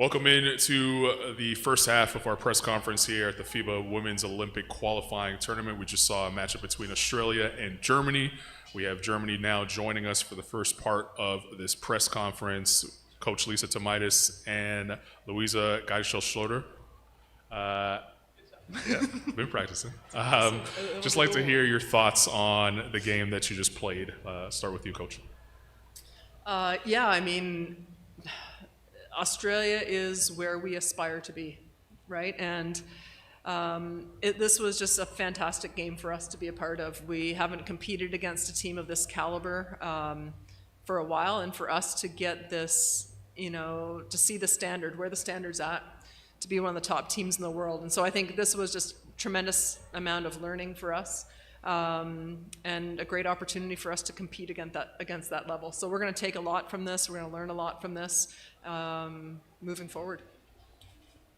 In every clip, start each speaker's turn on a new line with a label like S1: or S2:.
S1: Welcome in to the first half of our press conference here at the FIBA Women's Olympic Qualifying Tournament. We just saw a matchup between Australia and Germany. We have Germany now joining us for the first part of this press conference. Coach Lisa Tomaitis and Luisa Geisel-Schroeder. Yeah, been practicing. Just like to hear your thoughts on the game that you just played. Start with you, Coach.
S2: Australia is where we aspire to be, right? And this was just a fantastic game for us to be a part of. We haven't competed against a team of this caliber for a while, and for us to get this, to see the standard, where the standard's at, to be one of the top teams in the world. And so I think this was just a tremendous amount of learning for us, and a great opportunity for us to compete against that level. So we're going to take a lot from this. We're going to learn a lot from this moving forward.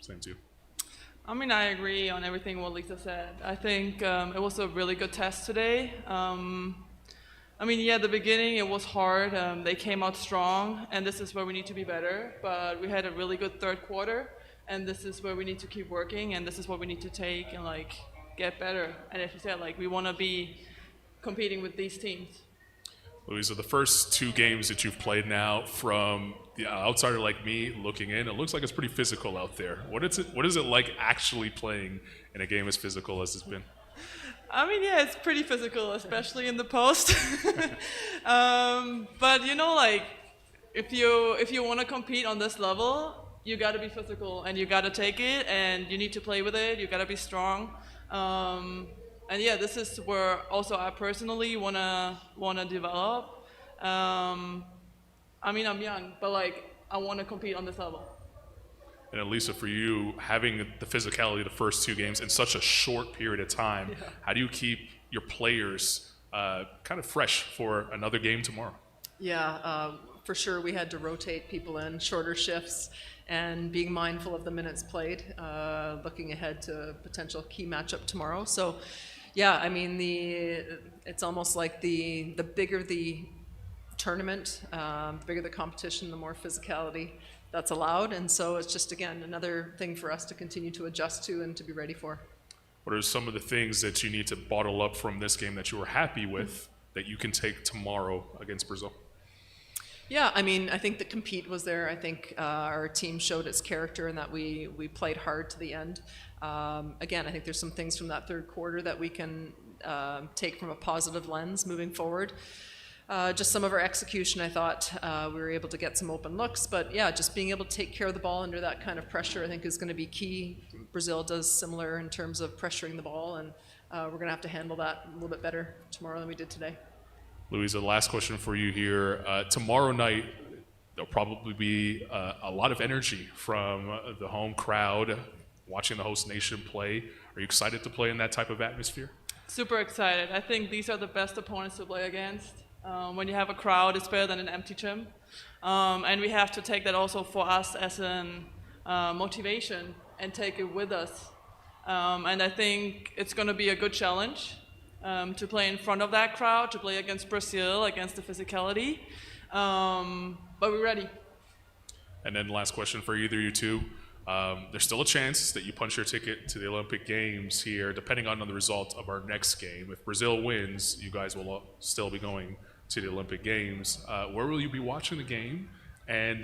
S1: Same to you.
S3: I agree on everything what Lisa said. I think it was a really good test today. The beginning it was hard. They came out strong, and this is where we need to be better. But we had a really good third quarter, and this is where we need to keep working, and this is what we need to take and get better. And as you said, we want to be competing with these teams.
S1: Louisa, the first two games that you've played now, from the outsider like me looking in, it looks like it's pretty physical out there. What is it like actually playing in a game as physical as it's been?
S3: It's pretty physical, especially in the post. But if you want to compete on this level, you got to be physical and you got to take it, and you need to play with it. You got to be strong. This is where also I personally wanna develop. I'm young, but I want to compete on this level.
S1: And Elisa, for you, having the physicality the first two games in such a short period of time, how do you keep your players kind of fresh for another game tomorrow?
S2: For sure we had to rotate people in, shorter shifts, and being mindful of the minutes played, looking ahead to a potential key matchup tomorrow. So, it's almost like the bigger the tournament, the bigger the competition, the more physicality that's allowed. And so it's just, again, another thing for us to continue to adjust to and to be ready for.
S1: What are some of the things that you need to bottle up from this game that you were happy with that you can take tomorrow against Brazil?
S2: I think the compete was there. I think our team showed its character and that we played hard to the end. Again, I think there's some things from that third quarter that we can take from a positive lens moving forward. Just some of our execution, I thought we were able to get some open looks, but just being able to take care of the ball under that kind of pressure, I think, is going to be key. Brazil does similar in terms of pressuring the ball, and we're going to have to handle that a little bit better tomorrow than we did today.
S1: Louisa, last question for you here. Tomorrow night, there'll probably be a lot of energy from the home crowd watching the host nation play. Are you excited to play in that type of atmosphere?
S3: Super excited. I think these are the best opponents to play against. When you have a crowd, it's better than an empty gym. And we have to take that also for us as an motivation and take it with us. And I think it's going to be a good challenge. To play in front of that crowd, to play against Brazil, against the physicality. But we're ready.
S1: And then last question for either you two. There's still a chance that you punch your ticket to the Olympic Games here, depending on the result of our next game. If Brazil wins, you guys will still be going to the Olympic Games. Where will you be watching the game? And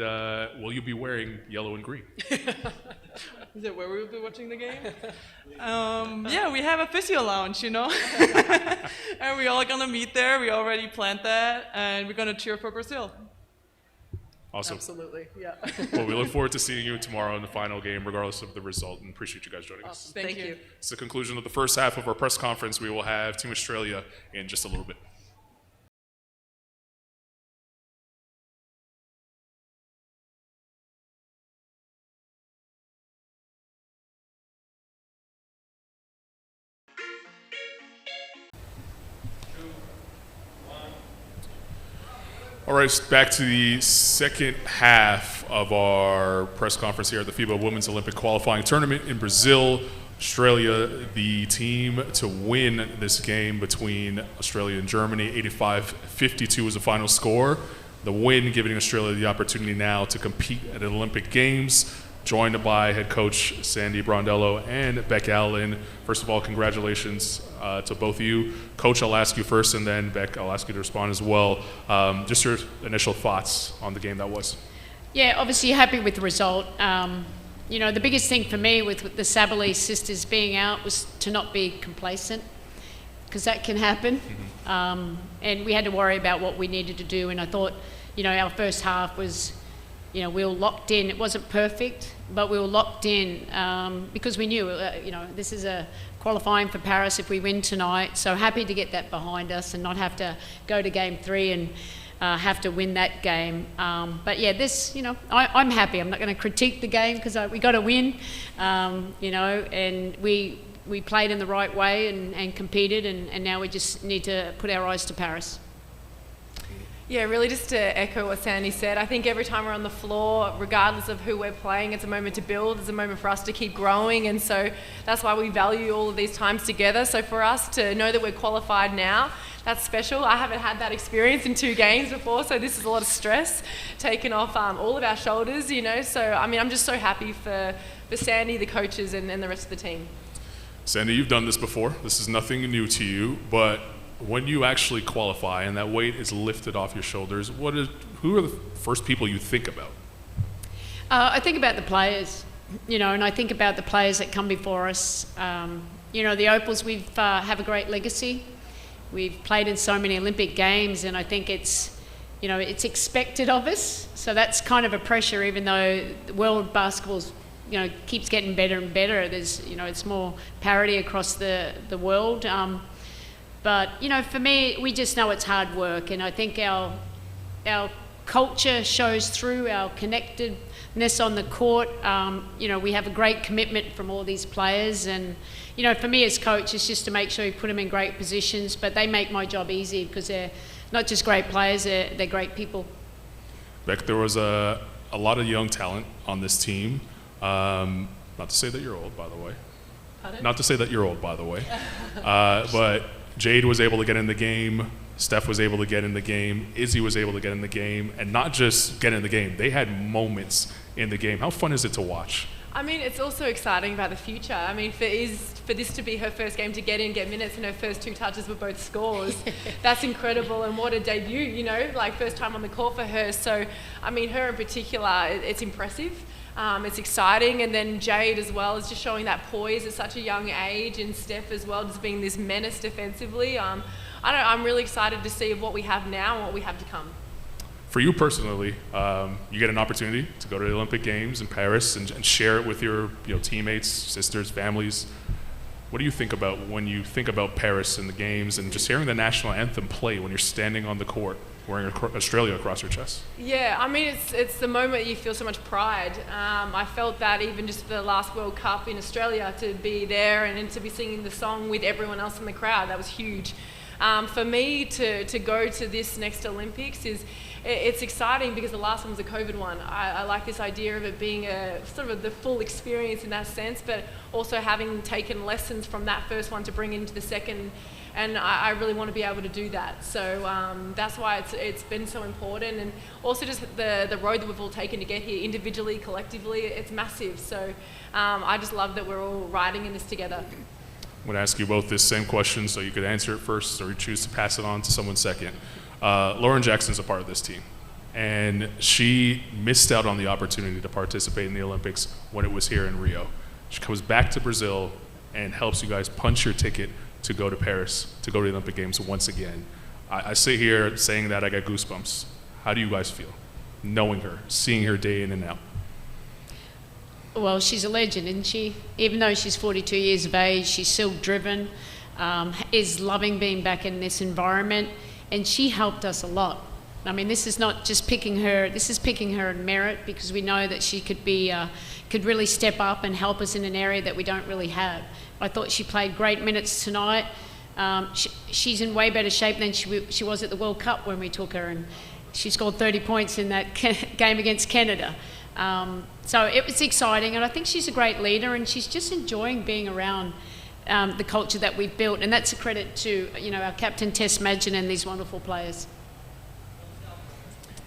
S1: will you be wearing yellow and green?
S3: Is it where we will be watching the game? We have a physio lounge, And we're all going to meet there. We already planned that, and we're going to cheer for Brazil.
S1: Awesome.
S2: Absolutely, yeah.
S1: Well, we look forward to seeing you tomorrow in the final game, regardless of the result, and appreciate you guys joining us.
S3: Thank you.
S1: It's the conclusion of the first half of our press conference. We will have Team Australia in just a little bit. All right, back to the second half of our press conference here at the FIBA Women's Olympic Qualifying Tournament in Brazil. Australia, the team to win this game between Australia and Germany. 85-52 was the final score. The win giving Australia the opportunity now to compete at the Olympic Games. joined by head coach Sandy Brondello and Beck Allen. First of all, congratulations to both of you. Coach, I'll ask you first, and then Beck, I'll ask you to respond as well. Just your initial thoughts on the game that was.
S4: Yeah, obviously happy with the result. The biggest thing for me with the Sabali sisters being out was to not be complacent, because that can happen. And we had to worry about what we needed to do. And I thought, our first half was, we were locked in. It wasn't perfect, but we were locked in because we knew, this is a qualifying for Paris if we win tonight. So happy to get that behind us and not have to go to game 3 and have to win that game. But yeah, I'm happy. I'm not going to critique the game because we got to win, and we played in the right way and competed, and now we just need to put our eyes to Paris.
S5: Yeah, really just to echo what Sandy said, I think every time we're on the floor, regardless of who we're playing, it's a moment to build, it's a moment for us to keep growing, and so that's why we value all of these times together. So for us to know that we're qualified now, that's special. I haven't had that experience in 2 games before, so this is a lot of stress taken off all of our shoulders, So, I'm just so happy for Sandy, the coaches, and the rest of the team.
S1: Sandy, you've done this before. This is nothing new to you, but when you actually qualify and that weight is lifted off your shoulders, who are the first people you think about?
S4: I think about the players, and I think about the players that come before us. The Opals, we have a great legacy. We've played in so many Olympic Games, and I think it's expected of us. So that's kind of a pressure, even though the world basketball's, keeps getting better and better. There's, it's more parity across the world. But, for me, we just know it's hard work, and I think our culture shows through our connectedness on the court. We have a great commitment from all these players, and, for me as coach, it's just to make sure you put them in great positions, but they make my job easy because they're not just great players, they're great people.
S1: Beck, there was a lot of young talent on this team. Not to say that you're old, by the way.
S5: Pardon?
S1: Not to say that you're old, by the way. But Jade was able to get in the game. Steph was able to get in the game. Izzy was able to get in the game. And not just get in the game, they had moments in the game. How fun is it to watch?
S5: It's also exciting about the future. For this to be her first game to get minutes, and her first 2 touches were both scores, that's incredible. And what a debut, first time on the court for her. So, her in particular, it's impressive. It's exciting, and then Jade as well is just showing that poise at such a young age, and Steph as well just being this menace defensively. I'm really excited to see what we have now and what we have to come.
S1: For you personally, you get an opportunity to go to the Olympic Games in Paris and share it with your teammates, sisters, families. What do you think about when you think about Paris and the games and just hearing the national anthem play when you're standing on the court wearing Australia across your chest?
S5: Yeah, it's the moment you feel so much pride. I felt that even just the last World Cup in Australia, to be there and to be singing the song with everyone else in the crowd, that was huge. For me to go to this next Olympics it's exciting because the last one was a COVID one. I like this idea of it being a sort of the full experience in that sense, but also having taken lessons from that first one to bring into the second, and I really want to be able to do that. So that's why it's been so important, and also just the road that we've all taken to get here, individually, collectively, it's massive. So I just love that we're all riding in this together.
S1: I'm going to ask you both this same question, so you could answer it first or choose to pass it on to someone second. Lauren Jackson's a part of this team, and she missed out on the opportunity to participate in the Olympics when it was here in Rio. She comes back to Brazil and helps you guys punch your ticket to go to Paris, to go to the Olympic Games once again. I sit here saying that, I got goosebumps. How do you guys feel, knowing her, seeing her day in and out?
S4: Well, she's a legend, isn't she? Even though she's 42 years of age, she's still driven, is loving being back in this environment, and she helped us a lot. This is not just picking her, this is picking her in merit, because we know that she could really step up and help us in an area that we don't really have. I thought she played great minutes tonight. She's in way better shape than she was at the World Cup when we took her, and she scored 30 points in that game against Canada. So it was exciting, and I think she's a great leader, and she's just enjoying being around the culture that we've built, and that's a credit to our captain Tess Madgen and these wonderful players.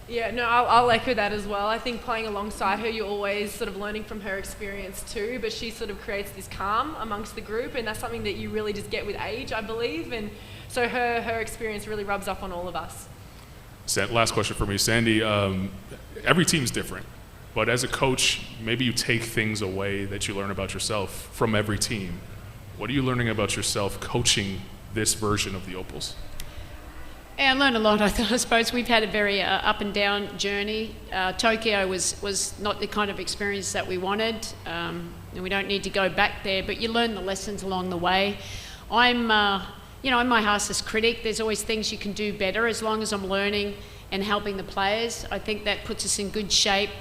S5: Yeah, no, I'll echo that as well. I think playing alongside her, you're always sort of learning from her experience too, but she sort of creates this calm amongst the group, and that's something that you really just get with age, I believe, and so her experience really rubs off on all of us.
S1: Last question for me, Sandy. Every team's different, but as a coach, maybe you take things away that you learn about yourself from every team. What are you learning about yourself coaching this version of the Opals?
S4: Yeah, I learned a lot. I suppose we've had a very up and down journey. Tokyo was not the kind of experience that we wanted, and we don't need to go back there, but you learn the lessons along the way. I'm my harshest critic. There's always things you can do better. As long as I'm learning and helping the players, I think that puts us in good shape.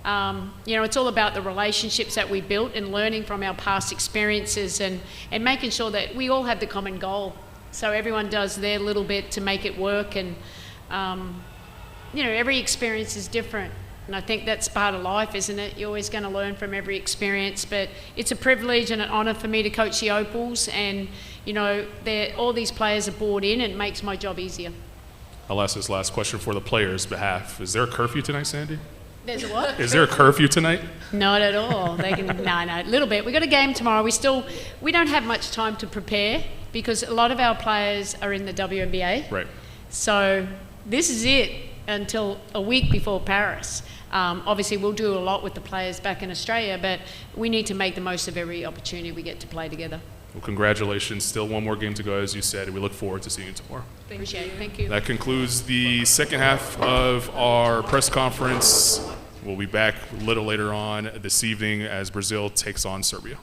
S4: It's all about the relationships that we built and learning from our past experiences and making sure that we all have the common goal. So everyone does their little bit to make it work, and every experience is different, and I think that's part of life, isn't it? You're always going to learn from every experience, but it's a privilege and an honour for me to coach the Opals, and all these players are bought in, and it makes my job easier.
S1: I'll ask this last question for the players' behalf. Is there a curfew tonight, Sandy?
S4: There's a what?
S1: Is there a curfew tonight?
S4: Not at all. They can a little bit. We got a game tomorrow. We don't have much time to prepare because a lot of our players are in the WNBA.
S1: Right.
S4: So this is it until a week before Paris. Obviously, we'll do a lot with the players back in Australia, but we need to make the most of every opportunity we get to play together.
S1: Well, congratulations. Still one more game to go, as you said, and we look forward to seeing you tomorrow.
S4: Appreciate it. Thank you.
S1: That concludes the second half of our press conference. We'll be back a little later on this evening as Brazil takes on Serbia.